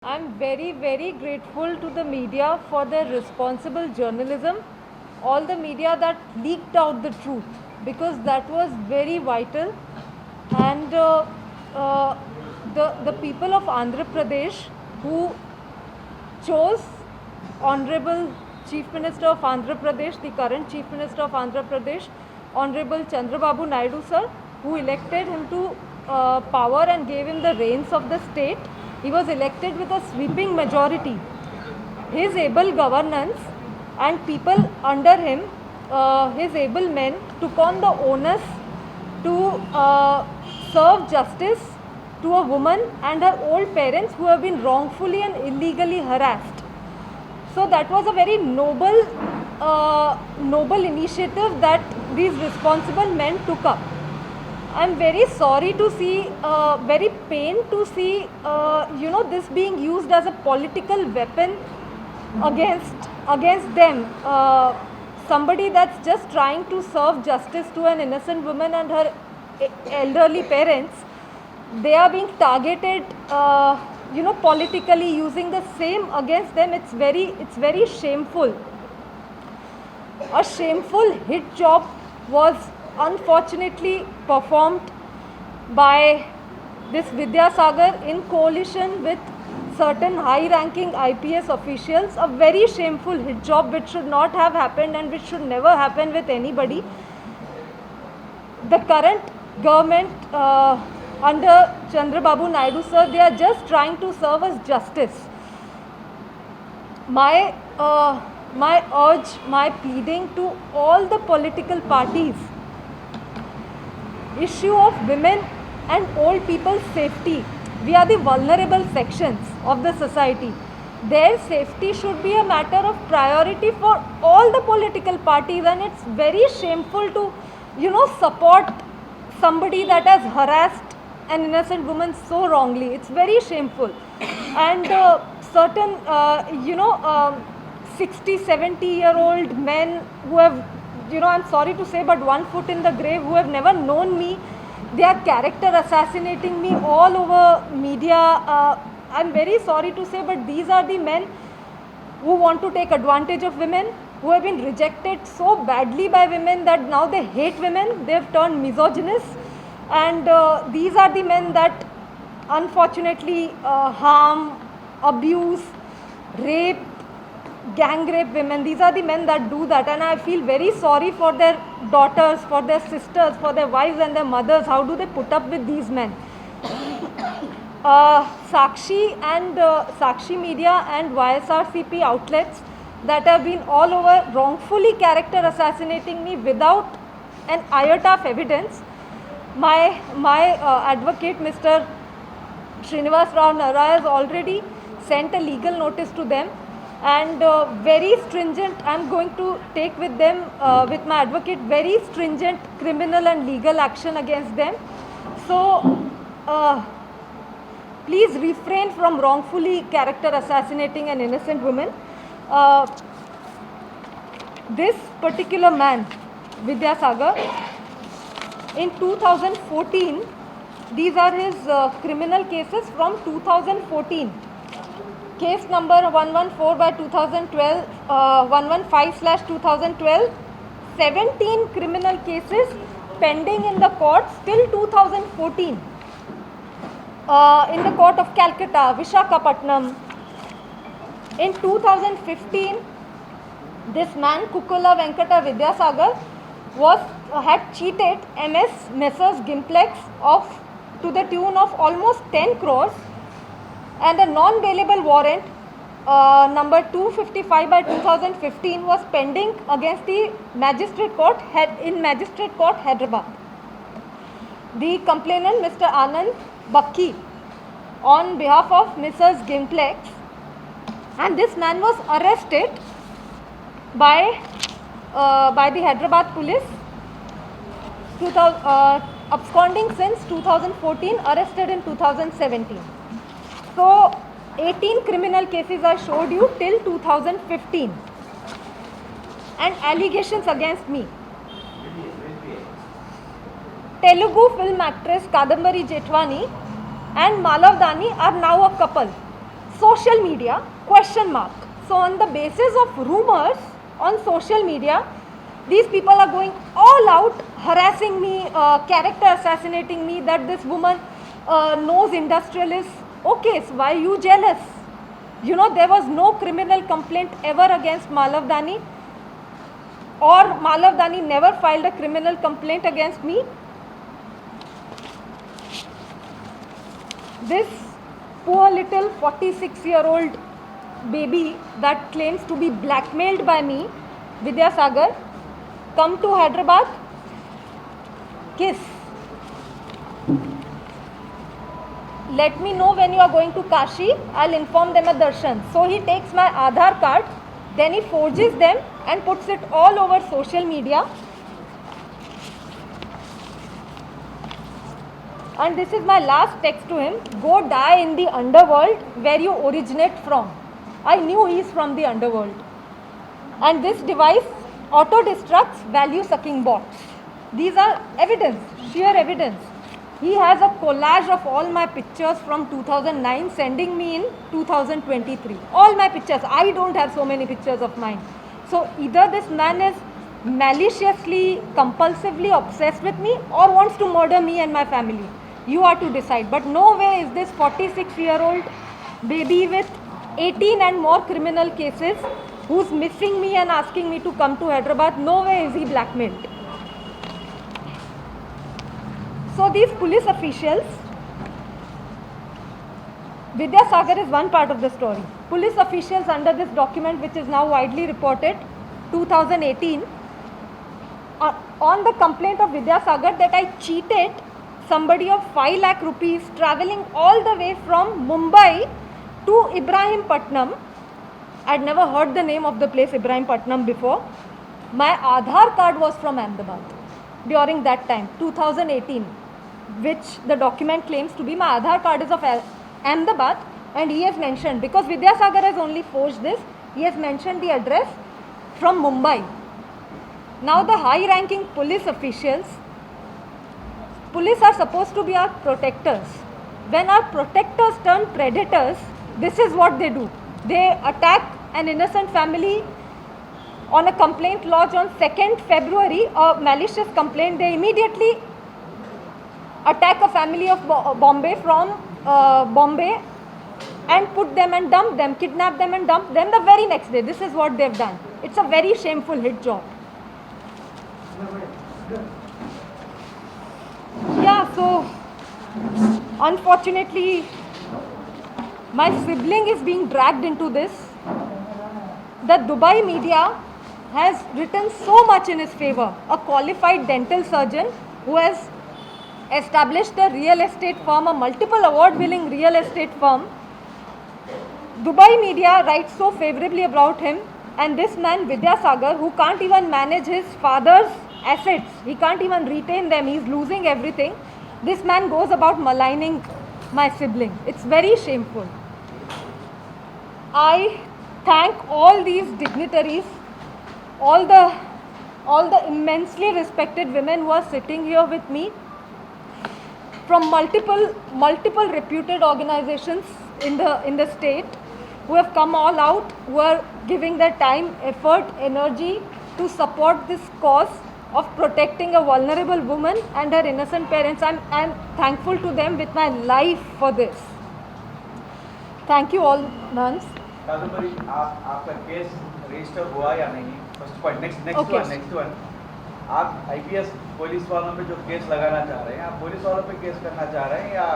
I'm very, very grateful to the media for their responsible journalism, all the media that leaked out the truth, because that was very vital. And uh, the people of Andhra Pradesh who chose Honorable Chief Minister of Andhra Pradesh, the current Chief Minister of Andhra Pradesh, Honorable Chandrababu Naidu sir, who elected him to power and gave him the reins of the state. He was elected with a sweeping majority. His able governance and people under him, his able men, took on the onus to serve justice to a woman and her old parents who have been wrongfully and illegally harassed. So that was a very noble initiative that these responsible men took up. I'm very sorry to see, very pained to see, this being used as a political weapon against them. Somebody that's just trying to serve justice to an innocent woman and her elderly parents, they are being targeted, politically, using the same against them. It's very shameful. A shameful hit job was unfortunately performed by this Vidyasagar in coalition with certain high-ranking IPS officials. A very shameful hit job which should not have happened and which should never happen with anybody. The current government under Chandrababu Naidu sir, they are just trying to serve us justice. My urge, my pleading to all the political parties, issue of women and old people's safety. We are the vulnerable sections of the society. Their safety should be a matter of priority for all the political parties, and it's very shameful to, support somebody that has harassed an innocent woman so wrongly. It's very shameful. And certain, 60, 70-year-old men who have, I'm sorry to say, but one foot in the grave, who have never known me, they are character assassinating me all over media. I'm very sorry to say, but these are the men who want to take advantage of women, who have been rejected so badly by women that now they hate women. They've turned misogynist. And these are the men that unfortunately harm, abuse, rape, gang rape women. These are the men that do that, and I feel very sorry for their daughters, for their sisters, for their wives and their mothers. How do they put up with these men? Sakshi and Sakshi Media and YSRCP outlets that have been all over wrongfully character assassinating me without an iota of evidence. My advocate, Mr. Srinivas Rao Nara, has already sent a legal notice to them, and very stringent, I'm going to take with them, with my advocate, very stringent criminal and legal action against them. So please refrain from wrongfully character assassinating an innocent woman. This particular man, Vidyasagar, in 2014, these are his criminal cases from 2014. Case number 114 by 2012, 115/2012, 17 criminal cases pending in the courts till 2014. In the court of Calcutta, Vishakhapatnam. In 2015, this man, Kukula Venkata Vidyasagar, had cheated Messrs Gimplex to the tune of almost 10 crores, and a non-bailable warrant number 255 by 2015 was pending against the Magistrate Court in Magistrate Court, Hyderabad. The complainant, Mr. Anand Bakki, on behalf of Mrs. Gimplex, and this man was arrested by the Hyderabad police, absconding since 2014, arrested in 2017. So 18 criminal cases I showed you till 2015, and allegations against me. Telugu film actress Kadambari Jethwani and Malav Dani are now a couple. social media, question mark. So on the basis of rumors on social media, these people are going all out, harassing me, character assassinating me, that this woman knows industrialists. Okay, so why are you jealous? You know, there was no criminal complaint ever against Malav Dani, or Malav Dani never filed a criminal complaint against me. This poor little 46-year-old baby that claims to be blackmailed by me, Vidya Sagar, come to Hyderabad, kiss. Let me know when you are going to Kashi, I'll inform them at darshan. So he takes my Aadhaar card, then he forges them and puts it all over social media. And this is my last text to him: go die in the underworld where you originate from. I knew he is from the underworld. And this device auto-destructs value-sucking bots. These are evidence, sheer evidence. He has a collage of all my pictures from 2009 sending me in 2023. All my pictures. I don't have so many pictures of mine. So either this man is maliciously, compulsively obsessed with me or wants to murder me and my family. You are to decide. But no way is this 46-year-old baby with 18 and more criminal cases who's missing me and asking me to come to Hyderabad. No way is he blackmailed. So these police officials, Vidya Sagar is one part of the story. Police officials under this document, which is now widely reported, 2018, on the complaint of Vidya Sagar that I cheated somebody of 5 lakh rupees travelling all the way from Mumbai to Ibrahimpatnam. I'd never heard the name of the place Ibrahimpatnam before. My Aadhaar card was from Ahmedabad during that time, 2018, which the document claims to be. My Aadhaar card is of Ahmedabad, and he has mentioned, because Vidya Sagar has only forged this, he has mentioned the address from Mumbai. Now the high-ranking police officials, police are supposed to be our protectors. When our protectors turn predators, this is what they do. They attack an innocent family on a complaint lodged on 2nd February, a malicious complaint. They immediately attack a family of Bombay from Bombay and put them and dump them, kidnap them and dump them the very next day. This is what they've done. It's a very shameful hit job. Yeah, so unfortunately my sibling is being dragged into this. The Dubai media has written so much in his favor. A qualified dental surgeon who has established a real estate firm, a multiple award-winning real estate firm. Dubai media writes so favorably about him, and this man Vidya Sagar, who can't even manage his father's assets, he can't even retain them, he's losing everything. This man goes about maligning my sibling. It's very shameful. I thank all these dignitaries, all the immensely respected women who are sitting here with me from multiple reputed organizations in the state, who have come all out, who are giving their time, effort, energy to support this cause of protecting a vulnerable woman and her innocent parents. I'm thankful to them with my life for this. Thank you all, nuns. Kadambari, आपका case register हुआ या नहीं? First point. Next one. आप IPS police वालों पे जो case लगाना चाह रहे हैं, आप पुलिस वालों पे केस करना चाह रहे हैं या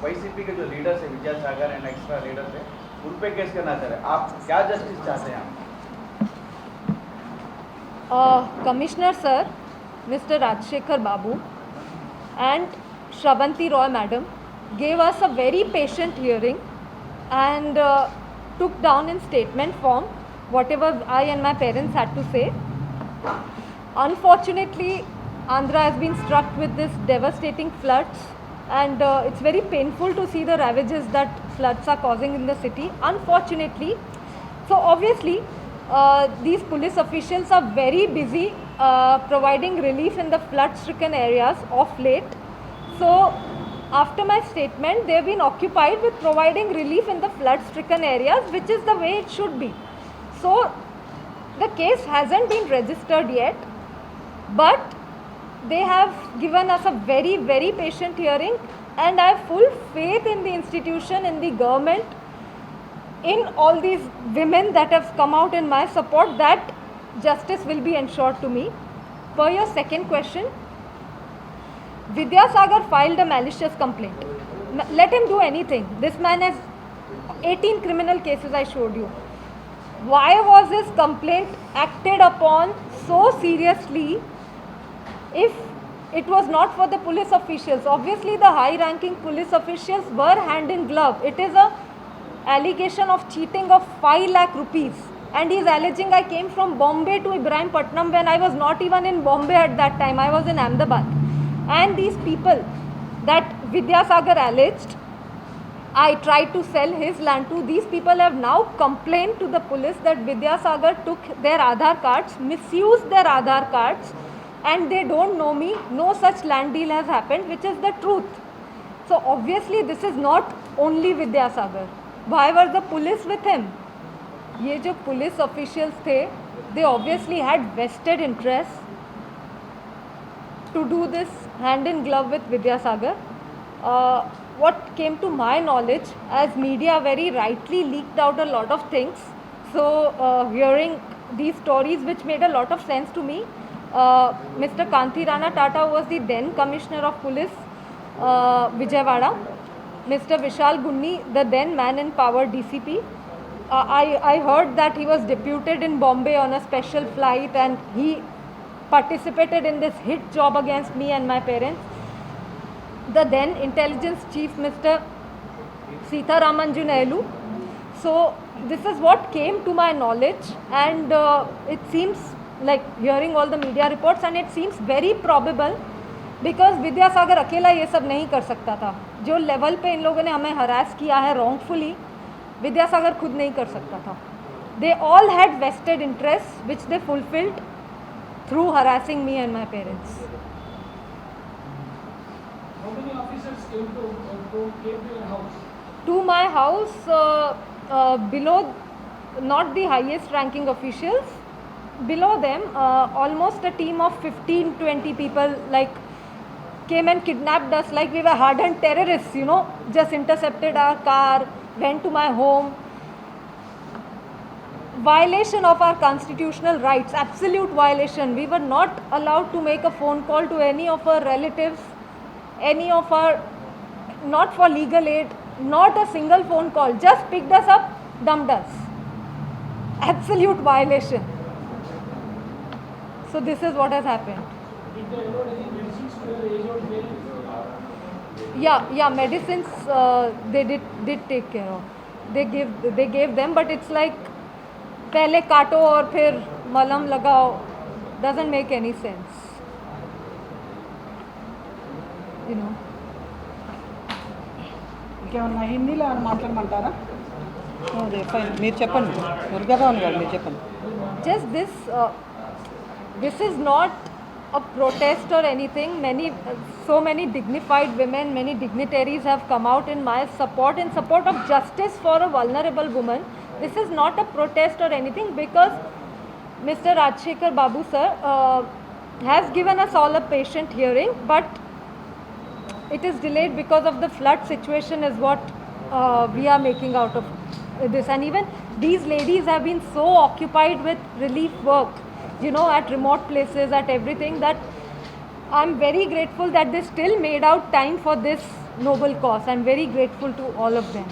वाईसीपी के जो लीडर्स है, विजय सागर एंड एक्स्ट्रा लीडर्स है, उन पे केस करना चाह रहे हैं? आप क्या जस्टिस चाहते हैं? Commissioner sir, Mr. Rajshekhar Babu and Shravanti Roy madam gave us a very patient hearing and took down in statement form whatever I and my parents had to say. Unfortunately, Andhra has been struck with this devastating floods, and it's very painful to see the ravages that floods are causing in the city, unfortunately. So obviously, these police officials are very busy providing relief in the flood-stricken areas of late. So after my statement, they've been occupied with providing relief in the flood-stricken areas, which is the way it should be. So the case hasn't been registered yet, but they have given us a very, very patient hearing, and I have full faith in the institution, in the government, in all these women that have come out in my support, that justice will be ensured to me. For your second question, Vidyasagar filed a malicious complaint. Let him do anything. This man has 18 criminal cases, I showed you. Why was his complaint acted upon so seriously if it was not for the police officials? Obviously, the high-ranking police officials were hand in glove. It is a allegation of cheating of 5 lakh rupees. And he is alleging I came from Bombay to Ibrahimpatnam when I was not even in Bombay at that time. I was in Ahmedabad. And these people that Vidyasagar alleged I tried to sell his land to, these people have now complained to the police that Vidyasagar took their Aadhaar cards, misused their Aadhaar cards, and they don't know me. No such land deal has happened, which is the truth. So obviously this is not only Vidyasagar. Why were the police with him? ये जो police officials थे, they obviously had vested interest to do this hand in glove with Vidyasagar. What came to my knowledge, as media very rightly leaked out a lot of things, so hearing these stories which made a lot of sense to me, Mr. Kanti Rana Tata was the then Commissioner of Police, Vijayawada, Mr. Vishal Gunni, the then man in power DCP. I heard that he was deputed in Bombay on a special flight and he participated in this hit job against me and my parents. The then intelligence chief, Mr. Sitharamanju Nailu. So this is what came to my knowledge, and it seems like, hearing all the media reports, and it seems very probable because Vidyasagar अकेला ये सब नहीं कर सकता था. जो level पे इन लोगों ने हमें हरास किया है wrongfully, Vidyasagar खुद नहीं कर सकता था. They all had vested interests which they fulfilled through harassing me and my parents. How many officers came to your house? To my house, below, not the highest ranking officials, below them, almost a team of 15-20 people like came and kidnapped us like we were hardened terrorists, you know, just intercepted our car, went to my home. Violation of our constitutional rights, absolute violation. We were not allowed to make a phone call to any of our relatives, any of our, not for legal aid, not a single phone call, just picked us up, dumped us. Absolute violation. So this is what has happened. Did they allot any medicines to your age-old parents? Yeah, medicines they did take care of. They gave them, but it's like पहले काटो और फिर मलहम लगाओ, doesn't make any sense, you know. ఇంకేమన్నా హిందీలో ఏమైనా మాట్లాడమంటారా? Fine, మీరు చెప్పండి. దుర్గాభవన్ గారు మీరు చెప్పండి. Just this is not a protest or anything. So many dignified women, many dignitaries have come out in my support, in support of justice for a vulnerable woman. This is not a protest or anything, because Mr. Rajshekhar Babu sir has given us all a patient hearing, but it is delayed because of the flood situation is what we are making out of this. And even these ladies have been so occupied with relief work, you know, at remote places, at everything, that I'm very grateful that they still made out time for this noble cause. I'm very grateful to all of them.